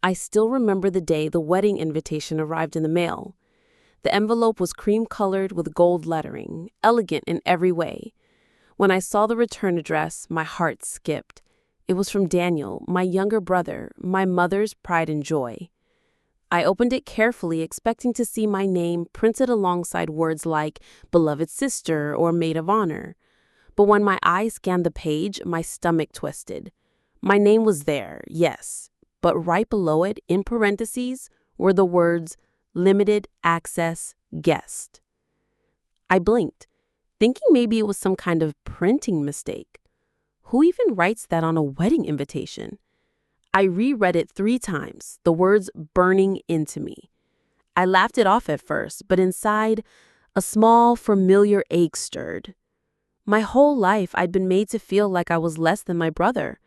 I still remember the day the wedding invitation arrived in the mail. The envelope was cream-colored with gold lettering, elegant in every way. When I saw the return address, my heart skipped. It was from Daniel, my younger brother, my mother's pride and joy. I opened it carefully, expecting to see my name printed alongside words like beloved sister or maid of honor. But when my eye scanned the page, my stomach twisted. My name was there, yes, but right below it, in parentheses, were the words limited access guest. I blinked, thinking maybe it was some kind of printing mistake. Who even writes that on a wedding invitation? I reread it 3 times, the words burning into me. I laughed it off at first, but inside, a small, familiar ache stirred. My whole life, I'd been made to feel like I was less than my brother.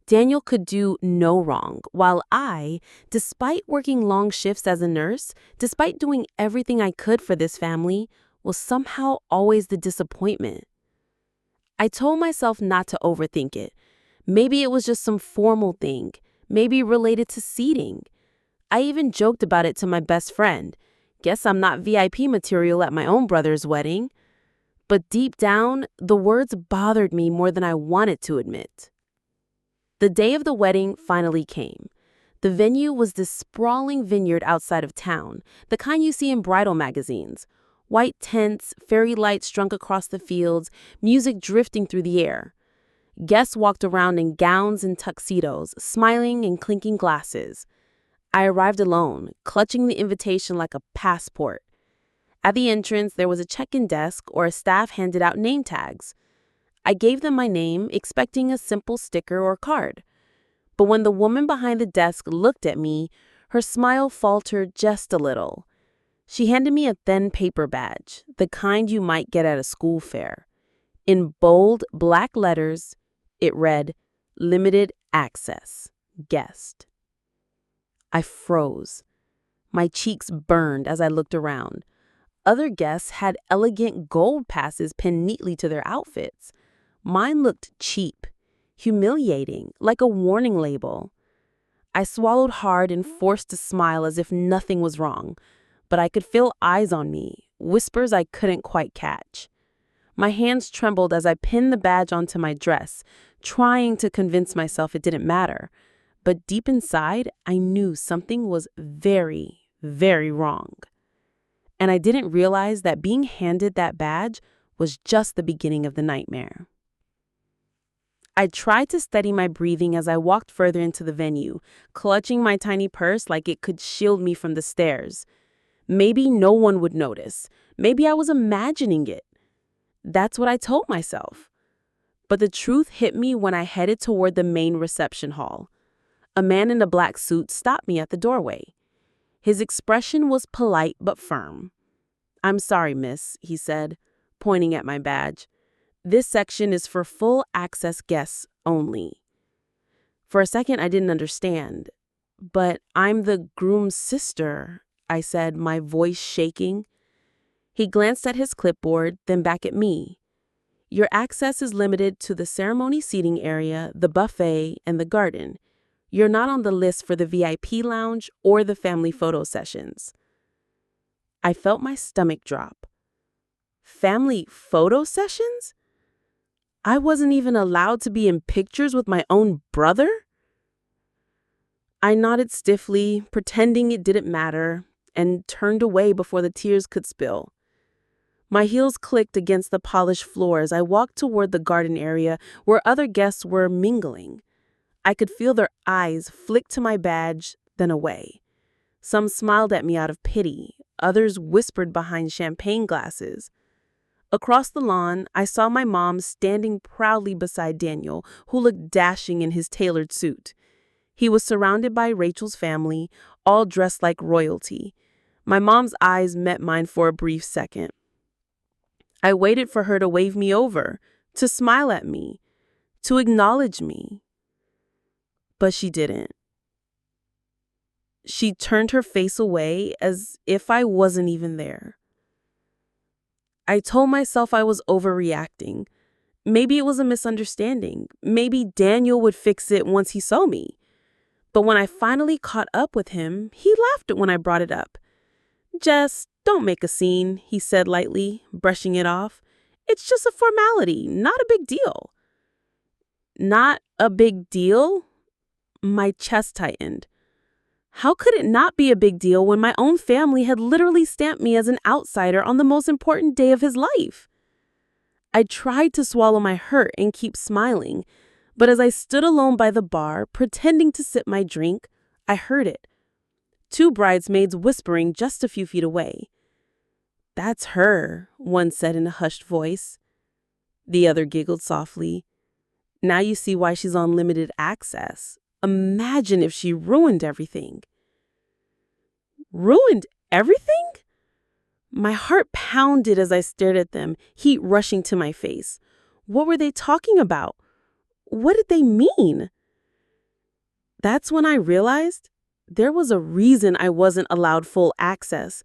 Daniel could do no wrong, while I, despite working long shifts as a nurse, despite doing everything I could for this family, was somehow always the disappointment. I told myself not to overthink it. Maybe it was just some formal thing, maybe related to seating. I even joked about it to my best friend. Guess I'm not VIP material at my own brother's wedding. But deep down, the words bothered me more than I wanted to admit. The day of the wedding finally came. The venue was this sprawling vineyard outside of town, the kind you see in bridal magazines. White tents, fairy lights strung across the fields, music drifting through the air. Guests walked around in gowns and tuxedos, smiling and clinking glasses. I arrived alone, clutching the invitation like a passport. At the entrance, there was a check-in desk or a staff handed out name tags. I gave them my name, expecting a simple sticker or card. But when the woman behind the desk looked at me, her smile faltered just a little. She handed me a thin paper badge, the kind you might get at a school fair. In bold, black letters, it read, Limited Access, Guest. I froze. My cheeks burned as I looked around. Other guests had elegant gold passes pinned neatly to their outfits. Mine looked cheap, humiliating, like a warning label. I swallowed hard and forced a smile as if nothing was wrong, but I could feel eyes on me, whispers I couldn't quite catch. My hands trembled as I pinned the badge onto my dress, trying to convince myself it didn't matter. But deep inside, I knew something was very, very wrong. And I didn't realize that being handed that badge was just the beginning of the nightmare. I tried to steady my breathing as I walked further into the venue, clutching my tiny purse like it could shield me from the stares. Maybe no one would notice. Maybe I was imagining it. That's what I told myself. But the truth hit me when I headed toward the main reception hall. A man in a black suit stopped me at the doorway. His expression was polite but firm. "I'm sorry, miss," he said, pointing at my badge. "This section is for full access guests only." For a second, I didn't understand. "But I'm the groom's sister," I said, my voice shaking. He glanced at his clipboard, then back at me. "Your access is limited to the ceremony seating area, the buffet, and the garden. You're not on the list for the VIP lounge or the family photo sessions." I felt my stomach drop. Family photo sessions? I wasn't even allowed to be in pictures with my own brother? I nodded stiffly, pretending it didn't matter, and turned away before the tears could spill. My heels clicked against the polished floor as I walked toward the garden area where other guests were mingling. I could feel their eyes flick to my badge, then away. Some smiled at me out of pity. Others whispered behind champagne glasses. Across the lawn, I saw my mom standing proudly beside Daniel, who looked dashing in his tailored suit. He was surrounded by Rachel's family, all dressed like royalty. My mom's eyes met mine for a brief second. I waited for her to wave me over, to smile at me, to acknowledge me. But she didn't. She turned her face away as if I wasn't even there. I told myself I was overreacting. Maybe it was a misunderstanding. Maybe Daniel would fix it once he saw me. But when I finally caught up with him, he laughed when I brought it up. "Jess, don't make a scene," he said lightly, brushing it off. "It's just a formality, not a big deal." Not a big deal? My chest tightened. How could it not be a big deal when my own family had literally stamped me as an outsider on the most important day of his life? I tried to swallow my hurt and keep smiling, but as I stood alone by the bar, pretending to sip my drink, I heard it. Two bridesmaids whispering just a few feet away. "That's her," one said in a hushed voice. The other giggled softly. "Now you see why she's on limited access. Imagine if she ruined everything." Ruined everything? My heart pounded as I stared at them, heat rushing to my face. What were they talking about? What did they mean? That's when I realized there was a reason I wasn't allowed full access,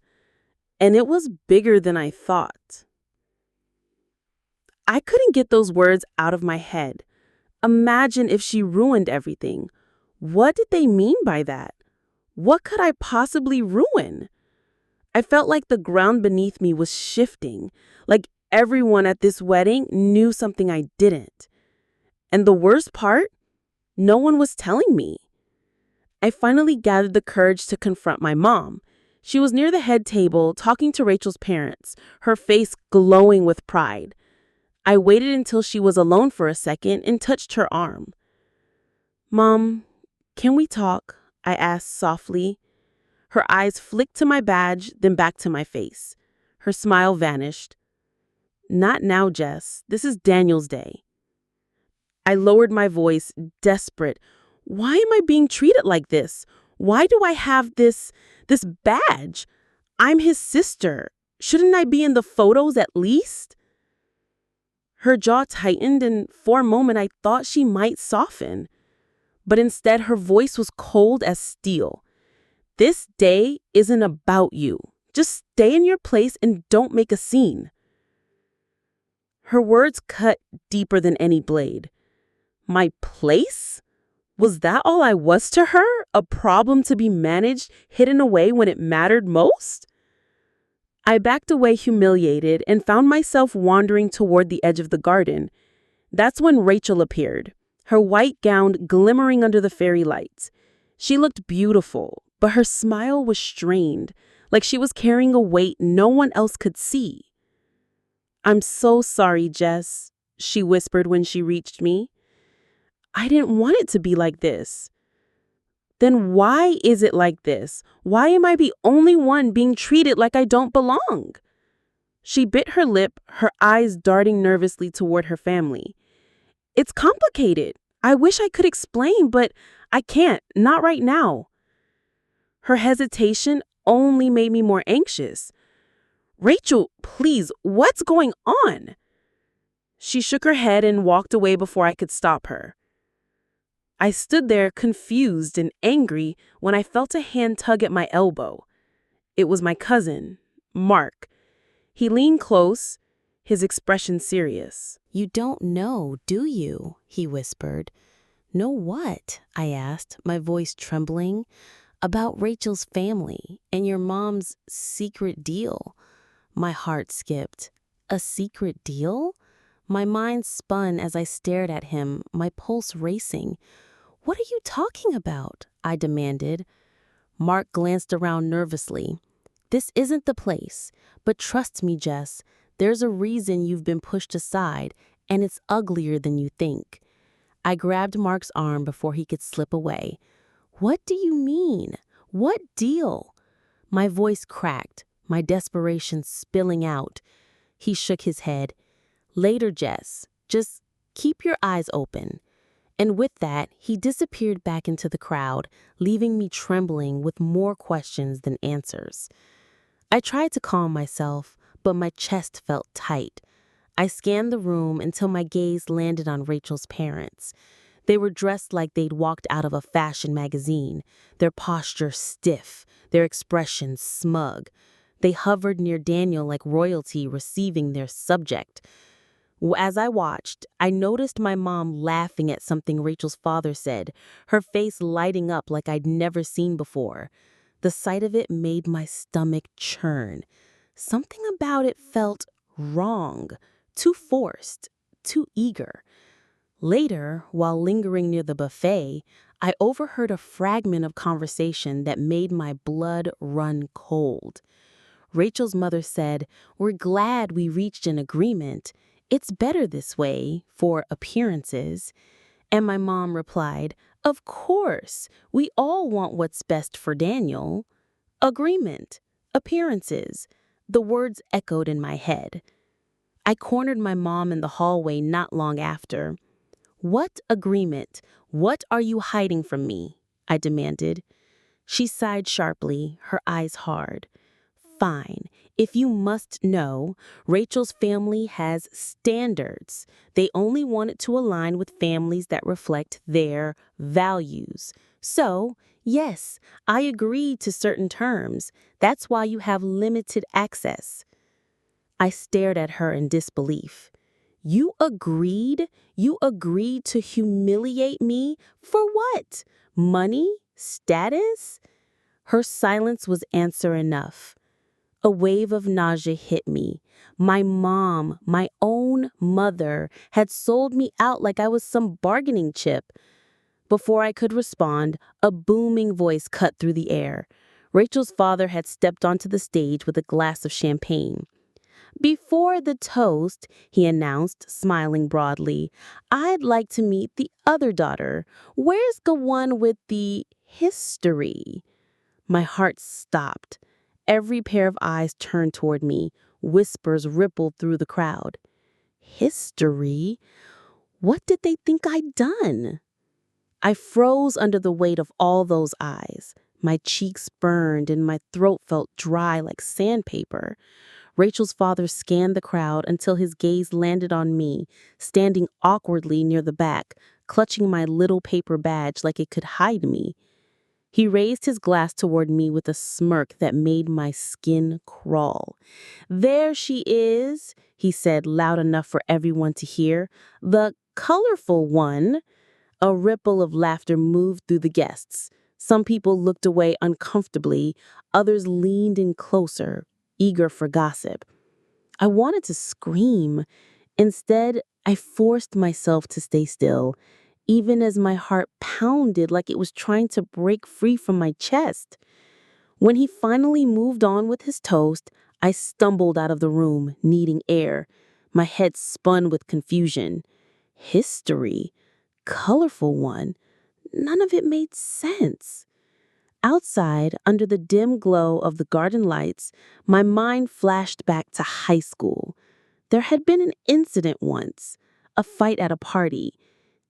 and it was bigger than I thought. I couldn't get those words out of my head. Imagine if she ruined everything. What did they mean by that? What could I possibly ruin? I felt like the ground beneath me was shifting, like everyone at this wedding knew something I didn't. And the worst part, no one was telling me. I finally gathered the courage to confront my mom. She was near the head table talking to Rachel's parents, her face glowing with pride. I waited until she was alone for a second and touched her arm. "Mom, can we talk?" I asked softly. Her eyes flicked to my badge, then back to my face. Her smile vanished. "Not now, Jess. This is Daniel's day." I lowered my voice, desperate. Why am I being treated like this? Why do I have this badge? I'm his sister. Shouldn't I be in the photos at least? Her jaw tightened, and for a moment I thought she might soften. But instead, her voice was cold as steel. "This day isn't about you. Just stay in your place and don't make a scene." Her words cut deeper than any blade. My place? Was that all I was to her? A problem to be managed, hidden away when it mattered most? I backed away humiliated and found myself wandering toward the edge of the garden. That's when Rachel appeared, her white gown glimmering under the fairy lights. She looked beautiful, but her smile was strained, like she was carrying a weight no one else could see. "I'm so sorry, Jess," she whispered when she reached me. "I didn't want it to be like this." "Then why is it like this? Why am I the only one being treated like I don't belong?" She bit her lip, her eyes darting nervously toward her family. "It's complicated. I wish I could explain, but I can't, not right now." Her hesitation only made me more anxious. "Rachel, please, what's going on?" She shook her head and walked away before I could stop her. I stood there confused and angry when I felt a hand tug at my elbow. It was my cousin, Mark. He leaned close, his expression serious. "You don't know, do you?" he whispered. "Know what?" I asked, my voice trembling. "About Rachel's family and your mom's secret deal." My heart skipped. A secret deal? My mind spun as I stared at him, my pulse racing. "What are you talking about?" I demanded. Mark glanced around nervously. "This isn't the place, but trust me, Jess, there's a reason you've been pushed aside, and it's uglier than you think." I grabbed Mark's arm before he could slip away. "What do you mean? What deal?" My voice cracked, my desperation spilling out. He shook his head. "Later, Jess. Just keep your eyes open." And with that, he disappeared back into the crowd, leaving me trembling with more questions than answers. I tried to calm myself, but my chest felt tight. I scanned the room until my gaze landed on Rachel's parents. They were dressed like they'd walked out of a fashion magazine, their posture stiff, their expressions smug. They hovered near Daniel like royalty receiving their subject. As I watched, I noticed my mom laughing at something Rachel's father said, her face lighting up like I'd never seen before. The sight of it made my stomach churn. Something about it felt wrong, too forced, too eager. Later, while lingering near the buffet, I overheard a fragment of conversation that made my blood run cold. Rachel's mother said, "We're glad we reached an agreement. It's better this way, for appearances." And my mom replied, "Of course, we all want what's best for Daniel." Agreement, appearances. The words echoed in my head. I cornered my mom in the hallway not long after. "What agreement? What are you hiding from me?" I demanded. She sighed sharply, her eyes hard. "Fine. If you must know, Rachel's family has standards. They only want it to align with families that reflect their values. So, yes, I agreed to certain terms. That's why you have limited access." I stared at her in disbelief. "You agreed? You agreed to humiliate me? For what? Money? Status?" Her silence was answer enough. A wave of nausea hit me. My mom, my own mother, had sold me out like I was some bargaining chip. Before I could respond, a booming voice cut through the air. Rachel's father had stepped onto the stage with a glass of champagne. "Before the toast," he announced, smiling broadly, "I'd like to meet the other daughter. Where's the one with the history?" My heart stopped. Every pair of eyes turned toward me. Whispers rippled through the crowd. History? What did they think I'd done? I froze under the weight of all those eyes. My cheeks burned and my throat felt dry like sandpaper. Rachel's father scanned the crowd until his gaze landed on me, standing awkwardly near the back, clutching my little paper badge like it could hide me. He raised his glass toward me with a smirk that made my skin crawl. "There she is," he said loud enough for everyone to hear. "The colorful one." A ripple of laughter moved through the guests. Some people looked away uncomfortably, others leaned in closer, eager for gossip. I wanted to scream. Instead, I forced myself to stay still, even as my heart pounded like it was trying to break free from my chest. When he finally moved on with his toast, I stumbled out of the room, needing air. My head spun with confusion. History? Colorful one? None of it made sense. Outside, under the dim glow of the garden lights, my mind flashed back to high school. There had been an incident once, a fight at a party.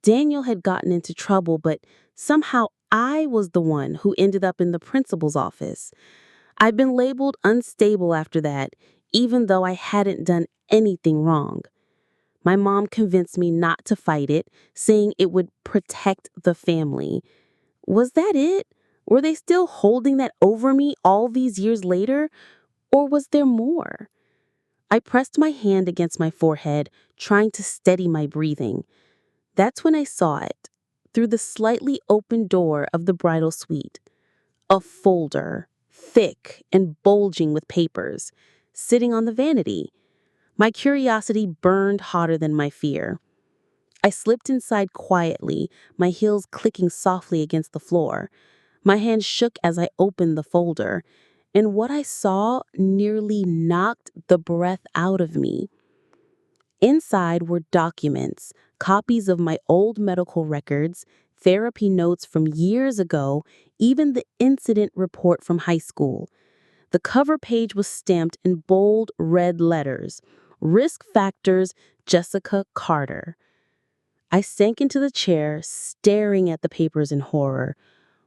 Daniel had gotten into trouble, but somehow I was the one who ended up in the principal's office. I'd been labeled unstable after that, even though I hadn't done anything wrong. My mom convinced me not to fight it, saying it would protect the family. Was that it? Were they still holding that over me all these years later? Or was there more? I pressed my hand against my forehead, trying to steady my breathing. That's when I saw it, through the slightly open door of the bridal suite. A folder, thick and bulging with papers, sitting on the vanity. My curiosity burned hotter than my fear. I slipped inside quietly, my heels clicking softly against the floor. My hand shook as I opened the folder, and what I saw nearly knocked the breath out of me. Inside were documents, copies of my old medical records, therapy notes from years ago, even the incident report from high school. The cover page was stamped in bold red letters, "Risk Factors, Jessica Carter." I sank into the chair, staring at the papers in horror.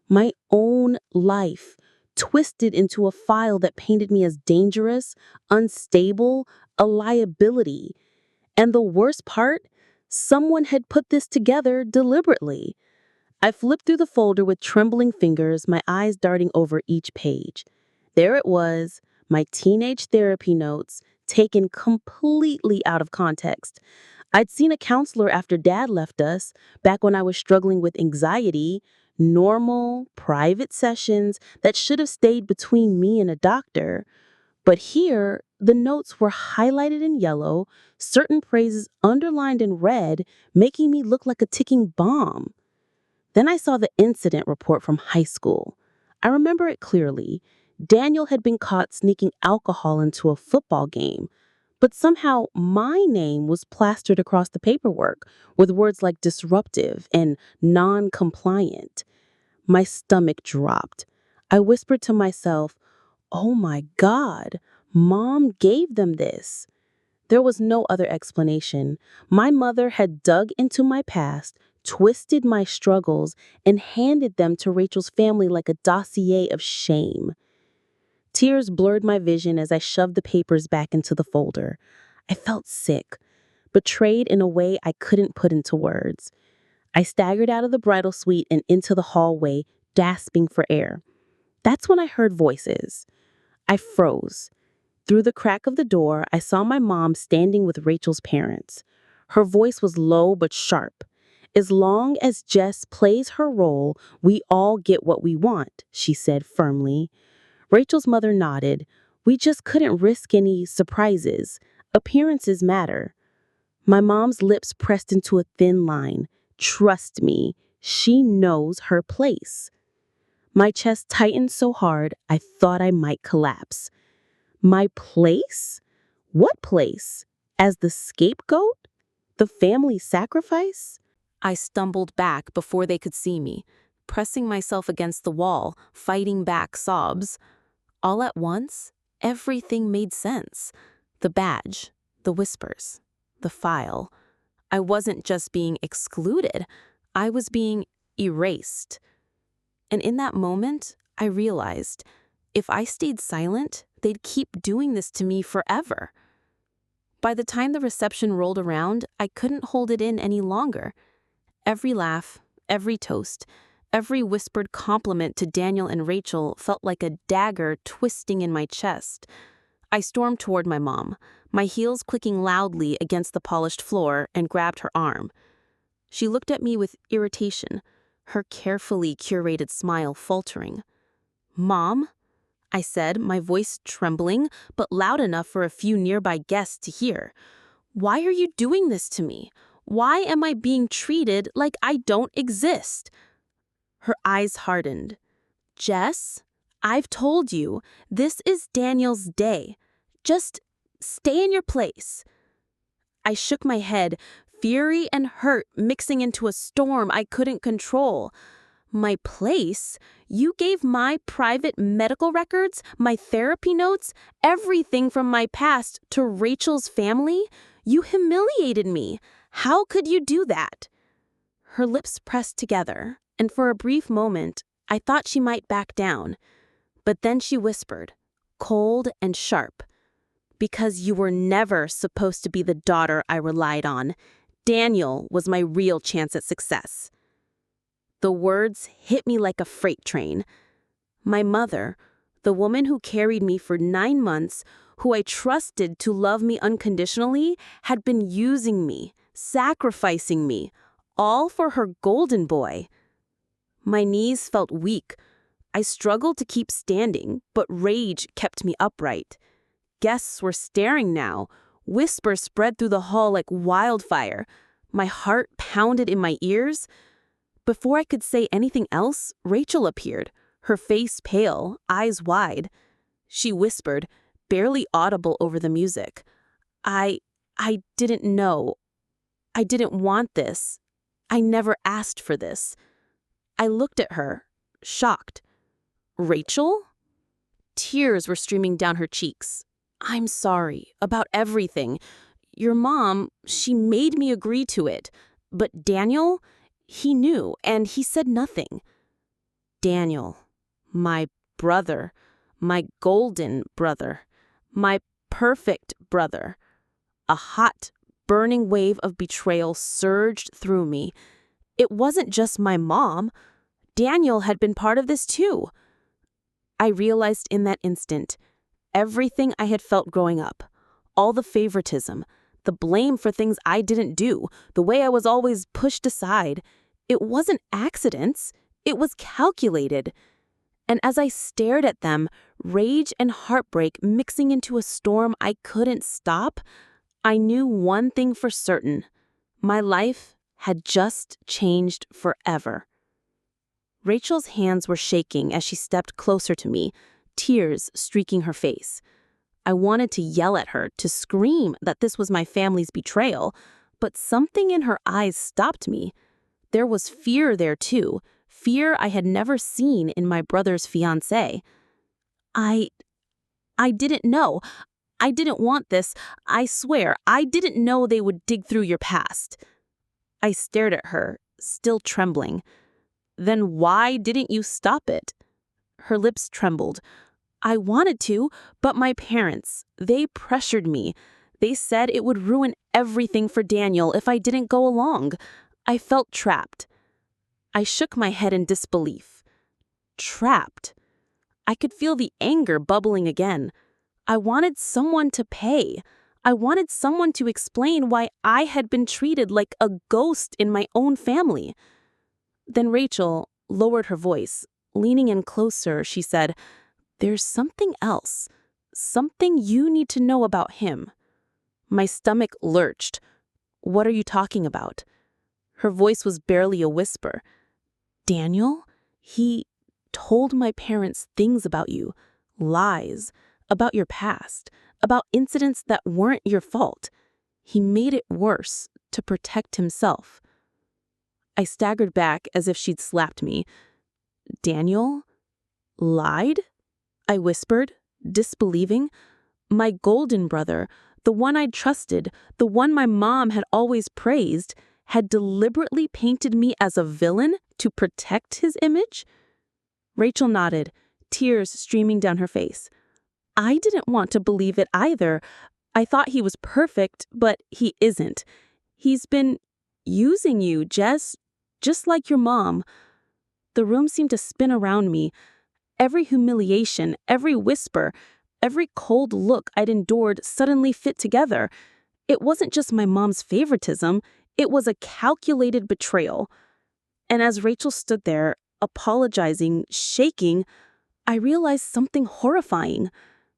My own life, twisted into a file that painted me as dangerous, unstable, a liability. And the worst part, someone had put this together deliberately. I flipped through the folder with trembling fingers, my eyes darting over each page. There it was, my teenage therapy notes, taken completely out of context. I'd seen a counselor after Dad left us, back when I was struggling with anxiety, normal, private sessions that should have stayed between me and a doctor. But here, the notes were highlighted in yellow, certain phrases underlined in red, making me look like a ticking bomb. Then I saw the incident report from high school. I remember it clearly. Daniel had been caught sneaking alcohol into a football game, but somehow my name was plastered across the paperwork with words like disruptive and non compliant. My stomach dropped. I whispered to myself, "Oh my God, Mom gave them this." There was no other explanation. My mother had dug into my past, twisted my struggles, and handed them to Rachel's family like a dossier of shame. Tears blurred my vision as I shoved the papers back into the folder. I felt sick, betrayed in a way I couldn't put into words. I staggered out of the bridal suite and into the hallway, gasping for air. That's when I heard voices. I froze. Through the crack of the door, I saw my mom standing with Rachel's parents. Her voice was low but sharp. "As long as Jess plays her role, we all get what we want," she said firmly. Rachel's mother nodded. "We just couldn't risk any surprises. Appearances matter." My mom's lips pressed into a thin line. "Trust me, she knows her place." My chest tightened so hard I thought I might collapse. My place? What place? As the scapegoat? The family sacrifice? I stumbled back before they could see me, pressing myself against the wall, fighting back sobs. All at once, everything made sense. The badge, the whispers, the file. I wasn't just being excluded, I was being erased. And in that moment, I realized if I stayed silent, they'd keep doing this to me forever. By the time the reception rolled around, I couldn't hold it in any longer. Every laugh, every toast, every whispered compliment to Daniel and Rachel felt like a dagger twisting in my chest. I stormed toward my mom, my heels clicking loudly against the polished floor, and grabbed her arm. She looked at me with irritation, her carefully curated smile faltering. "Mom?" I said, my voice trembling, but loud enough for a few nearby guests to hear. "Why are you doing this to me? Why am I being treated like I don't exist?" Her eyes hardened. "Jess, I've told you, this is Daniel's day. Just stay in your place." I shook my head, fury and hurt mixing into a storm I couldn't control. "My place? You gave my private medical records, my therapy notes, everything from my past to Rachel's family? You humiliated me. How could you do that?" Her lips pressed together, and for a brief moment, I thought she might back down. But then she whispered, cold and sharp, "Because you were never supposed to be the daughter I relied on. Daniel was my real chance at success." The words hit me like a freight train. My mother, the woman who carried me for 9 months, who I trusted to love me unconditionally, had been using me, sacrificing me, all for her golden boy. My knees felt weak. I struggled to keep standing, but rage kept me upright. Guests were staring now. Whispers spread through the hall like wildfire. My heart pounded in my ears. Before I could say anything else, Rachel appeared, her face pale, eyes wide. She whispered, barely audible over the music, I didn't know. I didn't want this. I never asked for this." I looked at her, shocked. "Rachel?" Tears were streaming down her cheeks. "I'm sorry about everything. Your mom, she made me agree to it. But Daniel, he knew, and he said nothing." Daniel, my brother, my golden brother, my perfect brother. A hot, burning wave of betrayal surged through me. It wasn't just my mom. Daniel had been part of this too. I realized in that instant everything I had felt growing up, all the favoritism, the blame for things I didn't do, the way I was always pushed aside. It wasn't accidents, it was calculated. And as I stared at them, rage and heartbreak mixing into a storm I couldn't stop, I knew one thing for certain. My life had just changed forever. Rachel's hands were shaking as she stepped closer to me, tears streaking her face. I wanted to yell at her, to scream that this was my family's betrayal, but something in her eyes stopped me. There was fear there too, fear I had never seen in my brother's fiancé. I didn't know. I didn't want this. I swear, I didn't know they would dig through your past. I stared at her, still trembling. Then why didn't you stop it? Her lips trembled. I wanted to, but my parents, they pressured me. They said it would ruin everything for Daniel if I didn't go along. I felt trapped. I shook my head in disbelief. Trapped. I could feel the anger bubbling again. I wanted someone to pay. I wanted someone to explain why I had been treated like a ghost in my own family. Then Rachel lowered her voice. Leaning in closer, she said, "There's something else. Something you need to know about him." My stomach lurched. "What are you talking about?" Her voice was barely a whisper. "Daniel, he told my parents things about you, lies, about your past, about incidents that weren't your fault. He made it worse to protect himself." I staggered back as if she'd slapped me. "Daniel lied?" I whispered, disbelieving. My golden brother, the one I'd trusted, the one my mom had always praised, had deliberately painted me as a villain to protect his image? Rachel nodded, tears streaming down her face. I didn't want to believe it either. I thought he was perfect, but he isn't. He's been using you, Jess, just like your mom. The room seemed to spin around me. Every humiliation, every whisper, every cold look I'd endured suddenly fit together. It wasn't just my mom's favoritism, it was a calculated betrayal. And as Rachel stood there, apologizing, shaking, I realized something horrifying.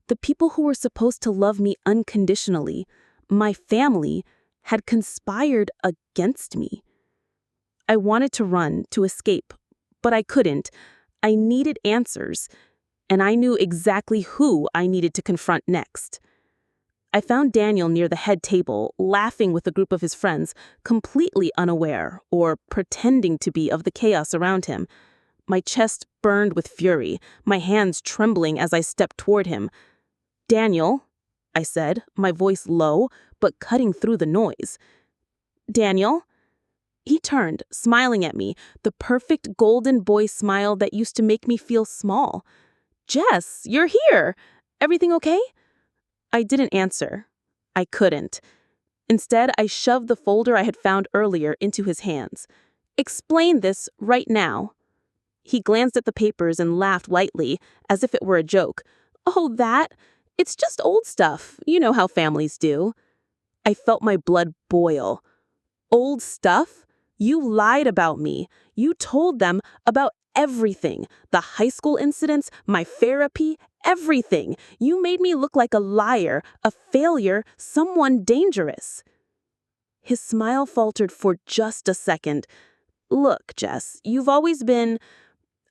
The people who were supposed to love me unconditionally, my family, had conspired against me. I wanted to run, to escape, but I couldn't. I needed answers, and I knew exactly who I needed to confront next. I found Daniel near the head table, laughing with a group of his friends, completely unaware, or pretending to be, of the chaos around him. My chest burned with fury, my hands trembling as I stepped toward him. "Daniel," I said, my voice low, but cutting through the noise. "Daniel?" He turned, smiling at me, the perfect golden boy smile that used to make me feel small. "Jess, you're here! Everything okay?" I didn't answer. I couldn't. Instead, I shoved the folder I had found earlier into his hands. "Explain this right now." He glanced at the papers and laughed lightly, as if it were a joke. "Oh, that? It's just old stuff. You know how families do." I felt my blood boil. "Old stuff? You lied about me. You told them about everything. The high school incidents, my therapy, everything. You made me look like a liar, a failure, someone dangerous." His smile faltered for just a second. "Look, Jess, you've always been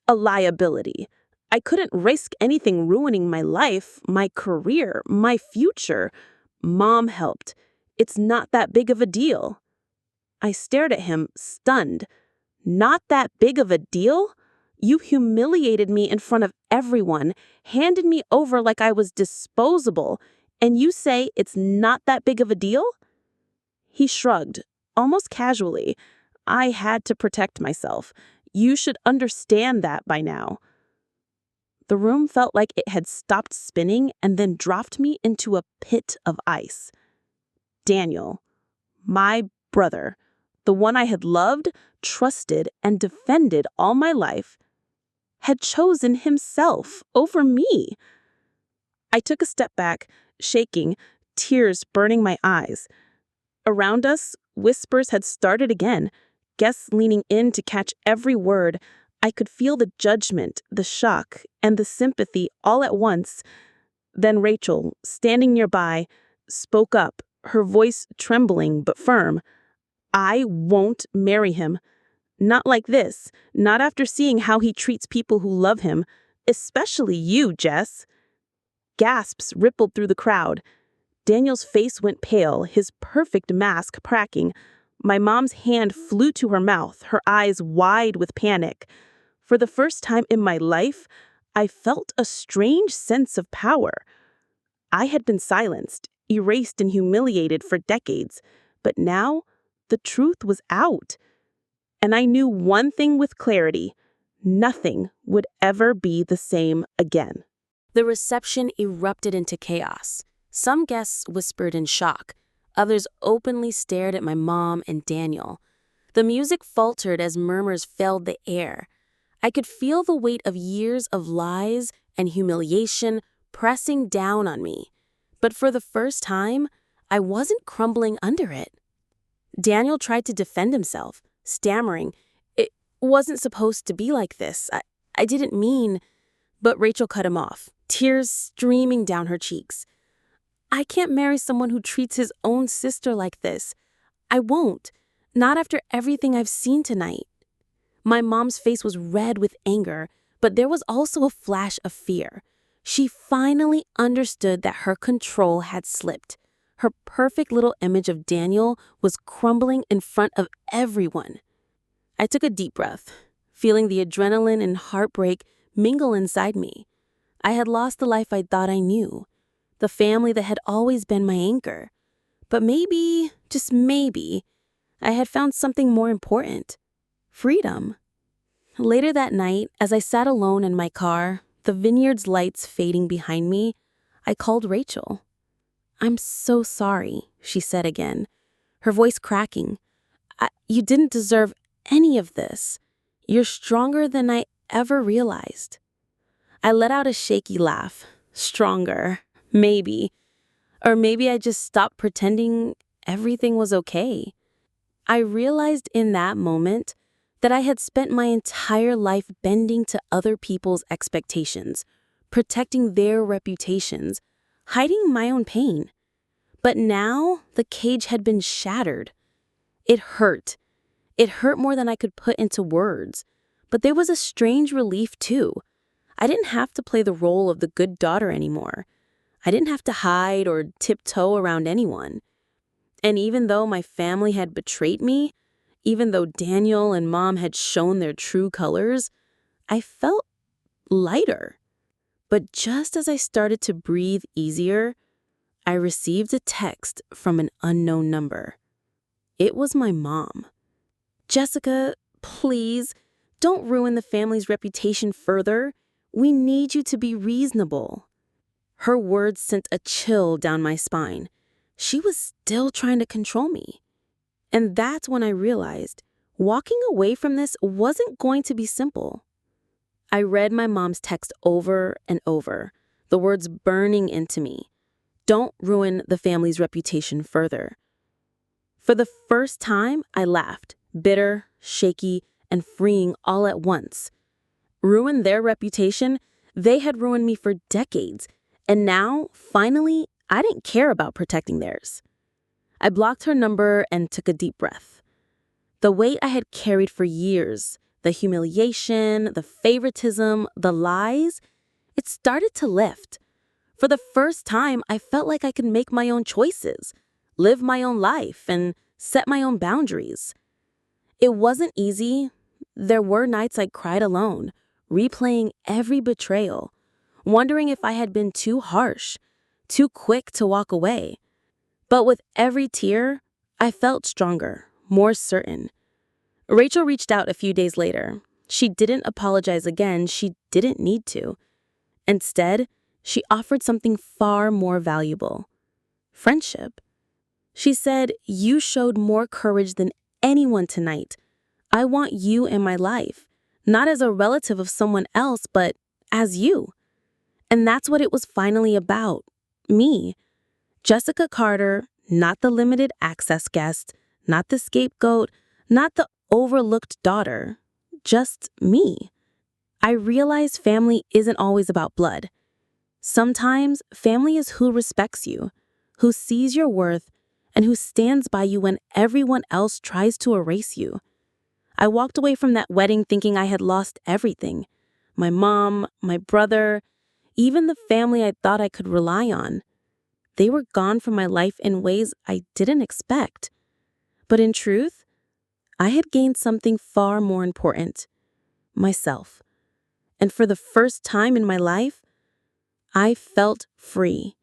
a liability. I couldn't risk anything ruining my life, my career, my future. Mom helped. It's not that big of a deal." I stared at him, stunned. "Not that big of a deal? You humiliated me in front of everyone, handed me over like I was disposable, and you say it's not that big of a deal?" He shrugged, almost casually. "I had to protect myself. You should understand that by now." The room felt like it had stopped spinning and then dropped me into a pit of ice. Daniel, my brother, the one I had loved, trusted, and defended all my life, had chosen himself over me. I took a step back, shaking, tears burning my eyes. Around us, whispers had started again, guests leaning in to catch every word. I could feel the judgment, the shock, and the sympathy all at once. Then Rachel, standing nearby, spoke up, her voice trembling but firm. I won't marry him. Not like this, not after seeing how he treats people who love him, especially you, Jess. Gasps rippled through the crowd. Daniel's face went pale, his perfect mask cracking. My mom's hand flew to her mouth, her eyes wide with panic. For the first time in my life, I felt a strange sense of power. I had been silenced, erased and humiliated for decades, but now the truth was out. And I knew one thing with clarity: nothing would ever be the same again. The reception erupted into chaos. Some guests whispered in shock. Others openly stared at my mom and Daniel. The music faltered as murmurs filled the air. I could feel the weight of years of lies and humiliation pressing down on me. But for the first time, I wasn't crumbling under it. Daniel tried to defend himself, stammering, "It wasn't supposed to be like this. I didn't mean..." But Rachel cut him off, tears streaming down her cheeks. "I can't marry someone who treats his own sister like this. I won't. Not after everything I've seen tonight." My mom's face was red with anger, but there was also a flash of fear. She finally understood that her control had slipped. Her perfect little image of Daniel was crumbling in front of everyone. I took a deep breath, feeling the adrenaline and heartbreak mingle inside me. I had lost the life I thought I knew, the family that had always been my anchor. But maybe, just maybe, I had found something more important: freedom. Later that night, as I sat alone in my car, the vineyard's lights fading behind me, I called Rachel. "I'm so sorry," she said again, her voice cracking. You didn't deserve any of this. You're stronger than I ever realized." I let out a shaky laugh. Stronger, maybe. Or maybe I just stopped pretending everything was okay. I realized in that moment that I had spent my entire life bending to other people's expectations, protecting their reputations, hiding my own pain. But now the cage had been shattered. It hurt. It hurt more than I could put into words. But there was a strange relief too. I didn't have to play the role of the good daughter anymore. I didn't have to hide or tiptoe around anyone. And even though my family had betrayed me, even though Daniel and Mom had shown their true colors, I felt lighter. But just as I started to breathe easier, I received a text from an unknown number. It was my mom. "Jessica, please, don't ruin the family's reputation further. We need you to be reasonable." Her words sent a chill down my spine. She was still trying to control me. And that's when I realized walking away from this wasn't going to be simple. I read my mom's text over and over, the words burning into me. Don't ruin the family's reputation further. For the first time, I laughed, bitter, shaky, and freeing all at once. Ruin their reputation? They had ruined me for decades. And now, finally, I didn't care about protecting theirs. I blocked her number and took a deep breath. The weight I had carried for years, the humiliation, the favoritism, the lies, it started to lift. For the first time, I felt like I could make my own choices, live my own life, and set my own boundaries. It wasn't easy. There were nights I cried alone, replaying every betrayal, wondering if I had been too harsh, too quick to walk away. But with every tear, I felt stronger, more certain. Rachel reached out a few days later. She didn't apologize again. She didn't need to. Instead, she offered something far more valuable: friendship. She said, "You showed more courage than anyone tonight. I want you in my life, not as a relative of someone else, but as you." And that's what it was finally about. Me, Jessica Carter, Not the limited access guest, not the scapegoat, not the overlooked daughter. Just me. I realize family isn't always about blood. Sometimes family is who respects you, who sees your worth, and who stands by you when everyone else tries to erase you. I walked away from that wedding thinking I had lost everything. My mom, my brother, even the family I thought I could rely on. They were gone from my life in ways I didn't expect. But in truth, I had gained something far more important: myself. And for the first time in my life, I felt free.